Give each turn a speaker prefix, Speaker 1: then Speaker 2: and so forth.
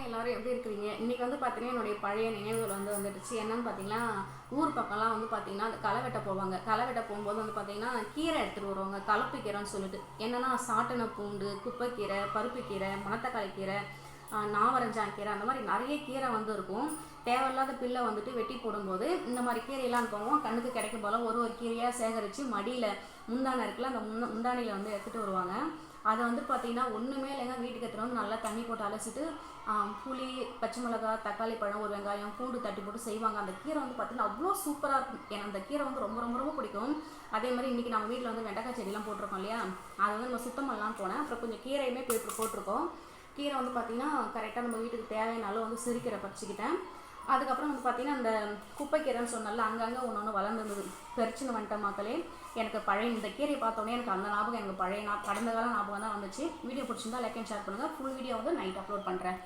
Speaker 1: எல்லாரும் எப்படி இருக்கிறீங்க? இன்றைக்கி வந்து பார்த்தீங்கன்னா என்னுடைய பழைய நினைவுகள் வந்துடுச்சு. என்னன்னு பார்த்தீங்கன்னா, ஊர் பக்கம்லாம் வந்து பார்த்தீங்கன்னா அந்த களை வெட்ட போவாங்க. களை வெட்ட போகும்போது வந்து பார்த்தீங்கன்னா கீரை எடுத்துகிட்டு வருவாங்க, கலப்பு கீரைன்னு சொல்லிட்டு. என்னென்னா சாட்டின பூண்டு, குப்பைக்கீரை, பருப்புக்கீரை, மணத்தக்காளி கீரை, நாவரஞ்சான் கீரை, அந்த மாதிரி நிறைய கீரை வந்து இருக்கும். தேவையில்லாத பில்லை வந்துட்டு வெட்டி போடும்போது இந்த மாதிரி கீரையெல்லாம் போவோம். கண்ணுக்கு கிடைக்கும் போல ஒரு ஒரு கீரையாக சேகரித்து மடியில் முந்தானை இருக்குல்ல, அந்த முந்தானையில் வந்து எடுத்துகிட்டு வருவாங்க. அதை வந்து பார்த்திங்கன்னா ஒன்றுமே இல்லைங்க, வீட்டுக்கு எடுத்துகிட்டு வந்து நல்லா தண்ணி போட்டு அலசிட்டு புளி, பச்சை மிளகா, தக்காளி பழம், ஒரு வெங்காயம், பூண்டு தட்டி போட்டு செய்வாங்க. அந்த கீரை வந்து பார்த்திங்கன்னா அவ்வளோ சூப்பராக இருக்கும். எனக்கு அந்த கீரை வந்து ரொம்ப ரொம்ப ரொம்ப பிடிக்கும். அதே மாதிரி இன்றைக்கி நம்ம வீட்டில் வந்து வெண்டைக்காய் செடியெலாம் போட்டிருக்கோம் இல்லையா, அதை வந்து நம்ம சுத்தம் பண்ணலாம் போனேன். அப்புறம் கொஞ்சம் கீரையுமே போட்டிருக்கோம். கீரை வந்து பார்த்திங்கன்னா கரெக்டாக நம்ம வீட்டுக்கு தேவையான அளவு வந்து சிறுகீரை பறிச்சுக்கிட்டேன். அதுக்கப்புறம் வந்து பார்த்திங்கன்னா அந்த குப்பைக்கீரைன்னு சொன்னால அங்கங்கே ஒன்று வளர்ந்துருந்தது. பறிச்சுன்னு வந்துட்ட மக்களே. எனக்கு பழைய இந்த கீரையை பார்த்தோன்னே எனக்கு அந்த ஞாபகம், எனக்கு பழைய கடந்த கால ஞாபகம் தான் வந்துச்சு. வீடியோ பிடிச்சிருந்தா லைக் அண்ட் ஷேர் பண்ணுங்கள். ஃபுல் வீடியோ வந்து நைட் அப்லோட் பண்ணுறேன்.